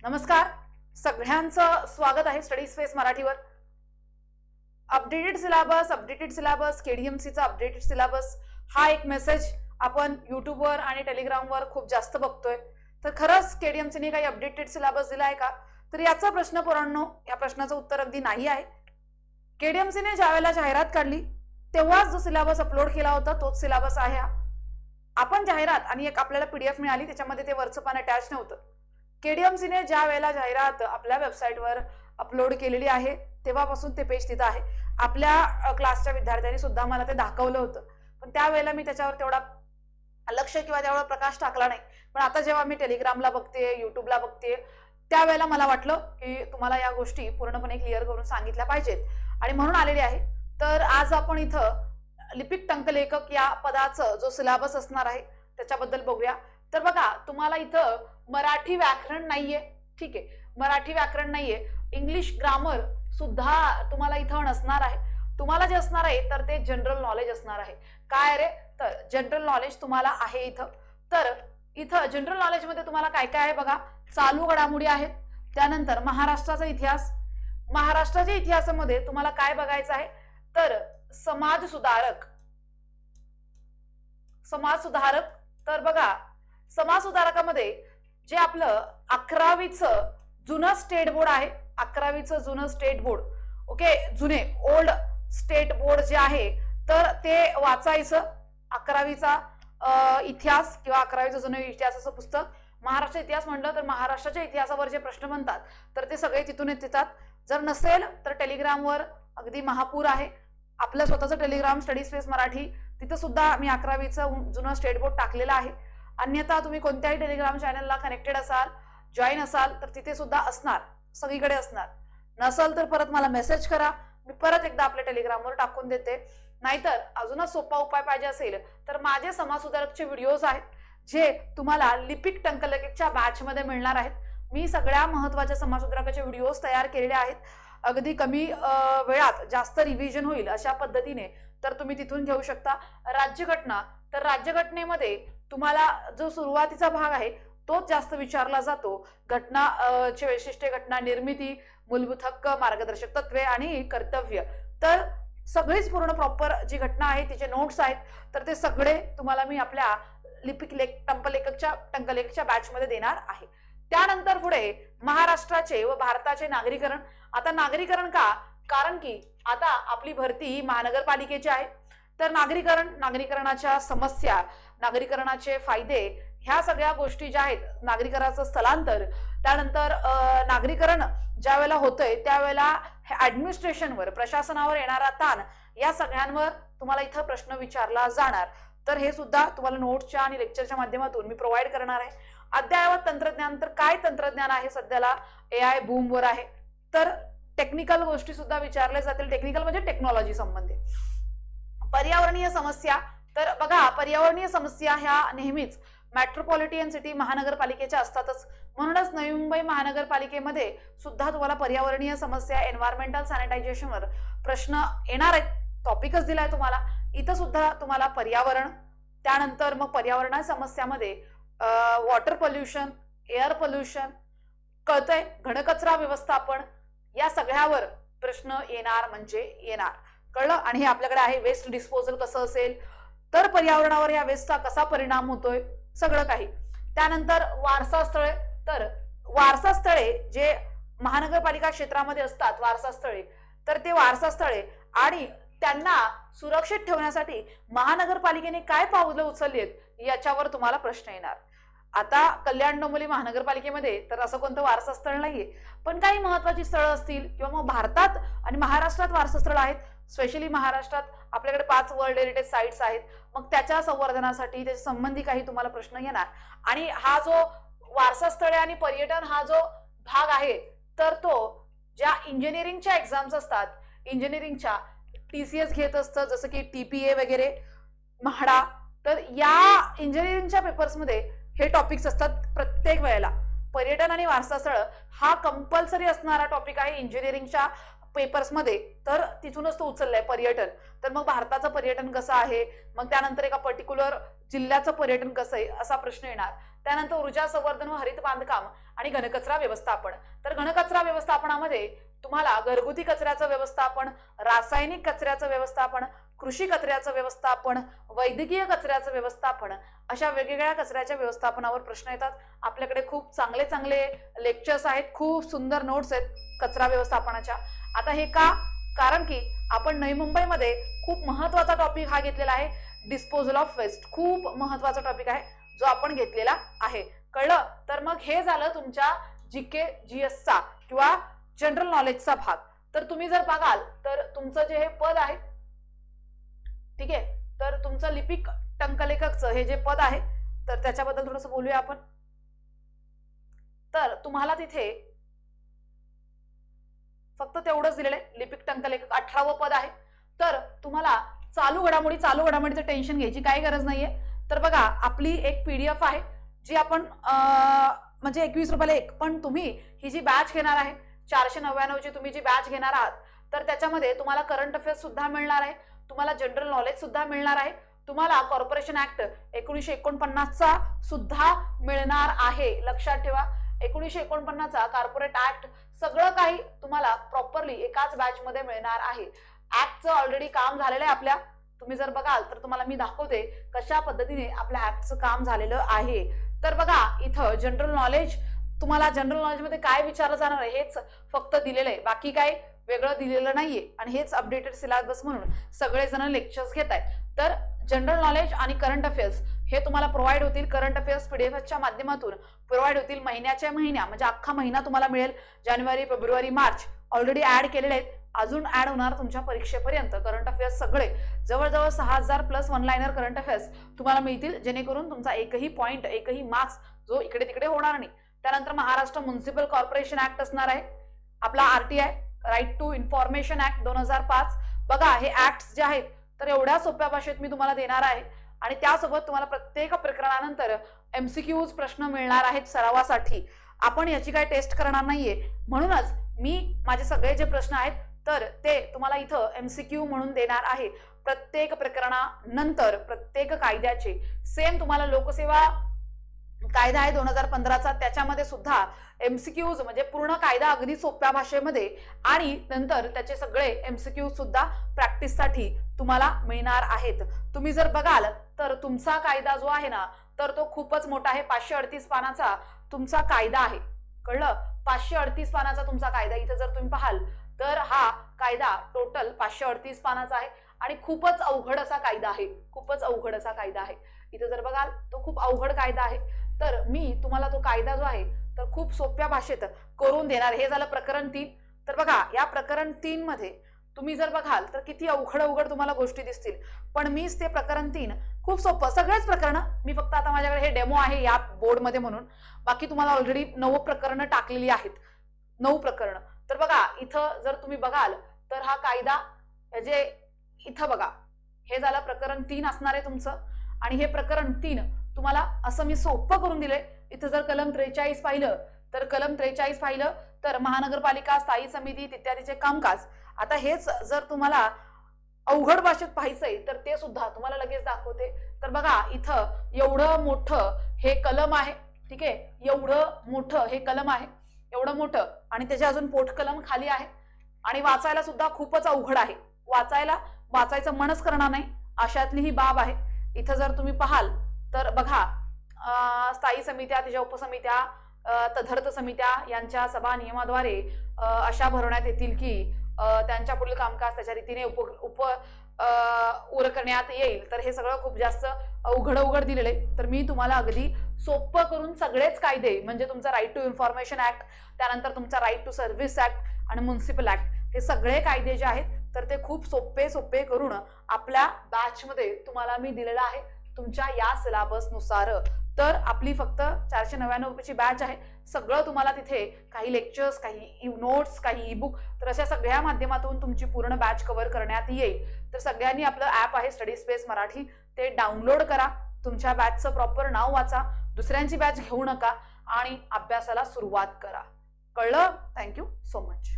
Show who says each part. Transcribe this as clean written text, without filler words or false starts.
Speaker 1: नमस्कार, सगळ्यांचं स्वागत आहे स्टडी स्पेस मराठीवर। अपडेटेड सिलेबस केडीएमसीचा अपडेटेड सिलेबस हा एक मेसेज आपण यूट्यूबवर आणि टेलिग्रामवर खूप जास्त बघतोय। तर खरंच केडीएमसीने काही अपडेटेड सिलेबस दिला आहे का? तर याचा प्रश्न पोरांनो, या प्रश्नाचं उत्तर अगदी नाही आहे। केडीएमसीने ज्यावेळेला जाहिरात काढली तेव्हाच जो सिलेबस अपलोड केला होता तोच सिलेबस आहे। आपण जाहिरात आणि एक आपल्याला पीडीएफ मिळाली, त्याच्यामध्ये ते वरचं पान अटॅच नव्हतं। केडीएमसीने ज्या वेळेला जाहिरात आपल्या वेबसाईटवर अपलोड केलेली आहे तेव्हापासून ते पेज तिथं आहे। आपल्या क्लासच्या विद्यार्थ्यांनी सुद्धा मला ते दाखवलं होतं, पण त्यावेळेला मी त्याच्यावर तेवढा लक्ष किंवा तेवढा प्रकाश टाकला नाही। पण आता जेव्हा मी टेलिग्रामला बघते, युट्यूबला बघते, त्यावेळेला मला वाटलं की तुम्हाला या गोष्टी पूर्णपणे क्लिअर करून सांगितल्या पाहिजेत आणि म्हणून आलेली आहे। तर आज आपण इथं लिपिक टंकलेखक या पदाचं जो सिलेबस असणार आहे त्याच्याबद्दल बघूया। तर बघा, तुम्हाला इथं मराठी व्याकरण नाहीये, ठीक आहे, मराठी व्याकरण नाहीये, इंग्लिश ग्रामर सुद्धा तुम्हाला इथं नसणार आहे। तुम्हाला जे असणार आहे तर ते जनरल नॉलेज असणार आहे। काय रे? तर जनरल नॉलेज तुम्हाला आहे इथं। तर इथं जनरल नॉलेज मध्ये तुम्हाला काय काय आहे बघा, चालू घडामोडी आहेत, त्यानंतर महाराष्ट्राचा इतिहास, महाराष्ट्राच्या इतिहासामध्ये तुम्हाला काय बघायचं आहे तर समाज सुधारक। तर बघा, समाज सुधारकामध्ये जे आपलं 11वीचं जुनं स्टेट बोर्ड आहे, 11वीचं जुनं स्टेट बोर्ड, ओके, जुने ओल्ड स्टेट बोर्ड जे आहे तर ते वाचायचं। 11वीचा इतिहास किंवा 11वीचं जुनं इतिहासाचं पुस्तक, महाराष्ट्र इतिहास म्हटलं तर महाराष्ट्राच्या इतिहासावर जे प्रश्न बनतात तर ते सगळे तिथून येतात। जर नसेल तर टेलिग्रामवर अगदी महापूर आहे, आपलं स्वतःचं टेलिग्राम स्टडी स्पेस मराठी, तिथं सुद्धा मी 11वीचं जुनं स्टेट बोर्ड टाकलेलं आहे। अन्यथा तुम्ही कोणत्याही टेलिग्राम चॅनलला कनेक्टेड असाल, जॉईन असाल तर तिथे सुद्धा असणार, सगळीकडे असणार। नसेल तर परत मला मेसेज करा, मी परत एकदा आपल्या टेलिग्रामवर टाकून देते। नाहीतर अजूनच सोपा उपाय पाहिजे असेल तर माझे समाज सुधारकचे व्हिडिओज आहेत जे तुम्हाला लिपिक टंकलेखकच्या बॅच मध्ये मिळणार आहेत। मी सगळ्या महत्त्वाच्या समाज सुधारकाचे व्हिडिओज तयार केलेले आहेत, अगदी कमी वेळात जास्त रिव्हिजन होईल अशा पद्धतीने, तर तुम्ही तिथून घेऊ शकता। राज्यघटना, तर राज्यघटनेमध्ये तुम्हाला जो सुरुवातीचा भाग आहे तोच जास्त विचारला जातो। घटनाचे वैशिष्ट्ये, घटना निर्मिती, मूलभूत हक्क, मार्गदर्शक तत्वे आणि कर्तव्य, तर सगळीच पूर्ण प्रॉपर जी घटना आहे तिचे नोट्स आहेत, तर ते सगळे तुम्हाला मी आपल्या लिपिक टंकलेखकच्या बॅच मध्ये देणार आहे। त्यानंतर पुढे महाराष्ट्राचे व भारताचे नागरीकरण। आता नागरीकरण का? कारण की आता आपली भरती महानगरपालिकेची आहे, तर नागरीकरणाच्या समस्या, नागरीकरणाचे फायदे, ह्या सगळ्या गोष्टी ज्या आहेत, नागरीकरणाचं स्थलांतर, त्यानंतर नागरीकरण ज्या वेळेला होतंय त्यावेळेला ऍडमिनिस्ट्रेशनवर, प्रशासनावर येणारा ताण, या सगळ्यांवर तुम्हाला इथं प्रश्न विचारला जाणार। तर हे सुद्धा तुम्हाला नोट्सच्या आणि लेक्चरच्या माध्यमातून मी प्रोव्हाइड करणार आहे। अद्ययावत तंत्रज्ञान, तर काय तंत्रज्ञान आहे सध्याला, एआय बूम वर आहे, तर टेक्निकल गोष्टी सुद्धा विचारल्या जातील, टेक्निकल म्हणजे टेक्नॉलॉजी संबंधित। पर्यावरणीय समस्या, तर बघा, पर्यावरणीय समस्या ह्या नेहमीच मेट्रोपॉलिटन सिटी महानगरपालिकेच्या असतातच, म्हणूनच नवी मुंबई महानगरपालिकेमध्ये सुद्धा तुम्हाला पर्यावरणीय समस्या, एन्व्हायरमेंटल सॅनिटायझेशनवर प्रश्न येणार आहेत, टॉपिकच दिलाय तुम्हाला। इथं सुद्धा तुम्हाला पर्यावरण, त्यानंतर मग पर्यावरणीय समस्यामध्ये वॉटर पोल्युशन, एअर पोल्युशन, कळतंय, घनकचरा व्यवस्थापन, या सगळ्यावर प्रश्न येणार म्हणजे येणार, कळलं। आणि हे आपल्याकडे आहे वेस्ट डिस्पोजल कसं असेल, तर पर्यावरणावर या वेस्टचा कसा परिणाम होतोय, सगळं काही। त्यानंतर वारसा स्थळे, तर वारसा स्थळे जे महानगरपालिका क्षेत्रामध्ये असतात वारसा स्थळे, तर ते वारसा स्थळे आणि त्यांना सुरक्षित ठेवण्यासाठी महानगरपालिकेने काय पावलं उचलली आहेत याच्यावर तुम्हाला प्रश्न येणार। आता कल्याण डोंबिवली महानगरपालिकेमध्ये तर असं कोणतं वारसा स्थळ नाहीये, पण काही महत्वाची स्थळं असतील किंवा मग भारतात आणि महाराष्ट्रात वारसा स्थळ आहेत, स्पेशली महाराष्ट्रात आपल्याकडे 5 वर्ल्ड हेरिटेज साइट्स आहेत, मग त्याच्या संवर्धनासाठी त्याच्या संबंधी काही तुम्हाला प्रश्न येणार। आणि हा जो वारसा स्थळे आणि पर्यटन हा जो भाग आहे, तर तो ज्या इंजिनिअरिंगच्या एक्झाम्स असतात, इंजिनिअरिंगच्या टीसीएस घेत असतं, जसं की टीपीए वगैरे, म्हाडा, तर या इंजिनिअरिंगच्या पेपर्समध्ये हे टॉपिक्स असतात प्रत्येक वेळेला। पर्यटन आणि वारसा स्थळ हा कंपल्सरी असणारा टॉपिक आहे इंजिनिअरिंगच्या पेपर्स मध्ये, तर तिथूनच तो उचललाय पर्यटन। तर मग भारताचं पर्यटन कसं आहे, मग त्यानंतर एका पर्टिक्युलर जिल्ह्याचं पर्यटन कसं आहे असा प्रश्न येणार। त्यानंतर ऊर्जा संवर्धन व हरित बांधकाम आणि घनकचरा व्यवस्थापन. तर घनकचरा व्यवस्थापनामध्ये तुम्हाला घरगुती कचऱ्याचं व्यवस्थापन, रासायनिक कचऱ्याचं व्यवस्थापन, कृषी कचऱ्याचं व्यवस्थापन, वैद्यकीय कचऱ्याचं व्यवस्थापन, अशा वेगवेगळ्या कचऱ्याच्या व्यवस्थापनावर प्रश्न येतात. आपल्याकडे खूप चांगले चांगले लेक्चर्स आहेत, खूप सुंदर नोट्स आहेत कचरा व्यवस्थापनाच्या. आता हे का? कारण की आपण नवी मुंबईमध्ये खूप महत्वाचा टॉपिक हा घेतलेला आहे, डिस्पोजल ऑफ वेस्ट. खूप महत्वाचा टॉपिक आहे जो आपण घेतलेला आहे. कळलं? तर मग हे झालं तुमच्या जीके जीएसचा किंवा जनरल नॉलेजचा भाग. तर तुम्ही जर बघाल तर तुमचं जे हे पद आहे, ठीक आहे, तर तुमचं लिपिक टंकलेखकचं हे जे पद आहे तर त्याच्याबद्दल थोडंसं बोलूया आपण. तर तुम्हाला तिथे फक्त तेवढंच दिलेलं आहे, लिपिक टंकलेखक 18वं पद आहे. तर तुम्हाला चालू घडामोडीचं टेन्शन घ्यायची काही गरज नाहीये. तर बघा, आपली एक पीडीएफ आहे जी आपण म्हणजे 21 रुपयाला एक, पण तुम्ही ही जी बॅच घेणार आहे 499 ची तुम्ही जी बॅच घेणार आहात तर त्याच्यामध्ये तुम्हाला करंट अफेअर्स सुद्धा मिळणार आहे, तुम्हाला जनरल नॉलेज सुद्धा मिळणार आहे, तुम्हाला कॉर्पोरेशन ऍक्ट 1949 चा सुद्धा मिळणार आहे. लक्षात ठेवा, 1949 चा कॉर्पोरेट ऍक्ट सगळं काही तुम्हाला प्रॉपरली एकाच बॅच मध्ये मिळणार आहे. ऍक्टचं ऑलरेडी काम झालेलं आहे आपल्या. तुम्ही जर बघाल तर तुम्हाला मी दाखवते कशा पद्धतीने आपल्या ऍक्टचं काम झालेलं आहे. तर बघा, इथं जनरल नॉलेज, तुम्हाला जनरल नॉलेज मध्ये काय विचारलं जाणार आहे हेच फक्त दिलेलं आहे, बाकी काय वेगळं दिलेलं नाहीये. आणि हेच अपडेटेड सिलेबस म्हणून सगळेजण लेक्चर्स घेत आहेत. तर जनरल नॉलेज आणि करंट अफेअर्स हे तुम्हाला प्रोव्हाइड होतील, करंट अफेअर्स पीडीएफच्या माध्यमातून प्रोव्हाइड होतील. महिन्याच्या महिना म्हणजे अख्खा महिना तुम्हाला मिळेल. जानेवारी, फेब्रुवारी, मार्च ऑलरेडी ऍड केलेले आहेत, अजून ऍड होणार तुमच्या परीक्षेपर्यंत. करंट अफेअर्स सगळे जवळजवळ 6000 plus one liner current affairs तुम्हाला मिळतील, जेणेकरून तुमचा एकही पॉइंट, एकही मार्क्स जो इकडे तिकडे होणार नाही. त्यानंतर महाराष्ट्र म्युनिसिपल कॉर्पोरेशन ऍक्ट असणार आहे, आपला RTI, right to information act 2005. बघा, हे ऍक्ट जे आहेत तर एवढ्या सोप्या भाषेत मी तुम्हाला देणार आहे आणि त्यासोबत तुम्हाला प्रत्येक प्रकरणानंतर एमसीक्यूज प्रश्न मिळणार आहेत सरावासाठी. आपण याची काय टेस्ट करणार नाहीये, म्हणूनच मी माझे सगळे जे प्रश्न आहेत तर ते तुम्हाला इथं एमसीक्यू म्हणून देणार आहे. प्रत्येक प्रकरणानंतर प्रत्येक कायद्याचे सेम तुम्हाला लोकसेवा कायदा आहे 2015चा, त्याच्यामध्ये सुद्धा एमसीक्यूज म्हणजे पूर्ण कायदा अगदी सोप्या भाषेमध्ये आणि नंतर त्याचे सगळे एमसीक्यू सुद्धा प्रॅक्टिससाठी तुम्हाला मिळणार आहेत. तुम्ही जर बघाल तर तुमचा कायदा जो आहे ना तर तो खूपच मोठा आहे, 538 पानाचा तुमचा कायदा आहे. कळलं? 538 पानाचा तुमचा कायदा. इथं जर तुम्ही पाहाल तर हा कायदा टोटल 538 पानाचा आहे आणि खूपच अवघड असा कायदा आहे, खूपच अवघड असा कायदा आहे. इथं जर बघाल तो खूप अवघड कायदा आहे. तर मी तुम्हाला तो कायदा जो आहे तर खूप सोप्या भाषेत करून देणार. हे झालं प्रकरण 3. तर बघा, या प्रकरण 3 मध्ये तुम्ही जर बघाल तर किती अवघड तुम्हाला गोष्टी दिसतील, पण मीच ते प्रकरण 3 खूप सोपं, सगळेच प्रकरण मी फक्त आता माझ्याकडे हे डेमो आहे या बोर्ड मध्ये म्हणून, बाकी तुम्हाला ऑलरेडी 9 प्रकरणं टाकलेली आहेत, 9 प्रकरणं. तर बघा, इथं जर तुम्ही बघाल तर हा कायदा जे इथं बघा, हे झालं प्रकरण 3 असणार आहे तुमचं. आणि हे प्रकरण 3 तुम्हाला असं मी सोपं करून दिलंय. इथं जर कलम 43 पाहिलं तर कलम 43 पाहिलं तर महानगरपालिका स्थायी समिती इत्यादीचे कामकाज. आता हेच जर तुम्हाला अवघड भाषेत पाहायचंय तर ते सुद्धा तुम्हाला लगेच दाखवते. तर बघा, इथं एवढं मोठं हे कलम आहे, ठीक आहे, एवढं मोठं हे कलम आहे, एवढं मोठं, आणि त्याचे अजून पोट कलम खाली आहे आणि वाचायला सुद्धा खूपच अवघड आहे. वाचायचं मनच करणार नाही अशातली ही बाब आहे. इथं जर तुम्ही पाहाल तर बघा, स्थायी समित्या, त्याच्या उपसमित्या, तदर्थ समित्या यांच्या सभा नियमाद्वारे अशा भरवण्यात येतील की त्यांच्या पुढील कामकाज त्याच्या रीतीने उरकण्यात येईल. तर हे सगळं खूप जास्त अवघड दिलेलं आहे. तर मी तुम्हाला अगदी सोपं करून सगळेच कायदे म्हणजे तुमचा राईट टू इन्फॉर्मेशन ऍक्ट, त्यानंतर तुमचा राईट टू सर्व्हिस ऍक्ट आणि म्युनिसिपल ऍक्ट, हे सगळे कायदे जे आहेत तर ते खूप सोपे करून आपल्या बॅच मध्ये तुम्हाला मी दिलेलं आहे तुमच्या या सिलेबस नुसार. तर आपली फक्त 499 रुपयाची बॅच आहे. सगळं तुम्हाला तिथे काही लेक्चर्स, काही नोट्स, काही ईबुक, तर अशा सगळ्या माध्यमातून तुमची पूर्ण बॅच कव्हर करण्यात येईल. तर सगळ्यांनी आपलं ऍप आहे स्टडी स्पेस मराठी, ते डाउनलोड करा, तुमच्या बॅचचं प्रॉपर नाव वाचा, दुसऱ्यांची बॅच घेऊ नका आणि अभ्यासाला सुरुवात करा. कळलं? Thank you so much.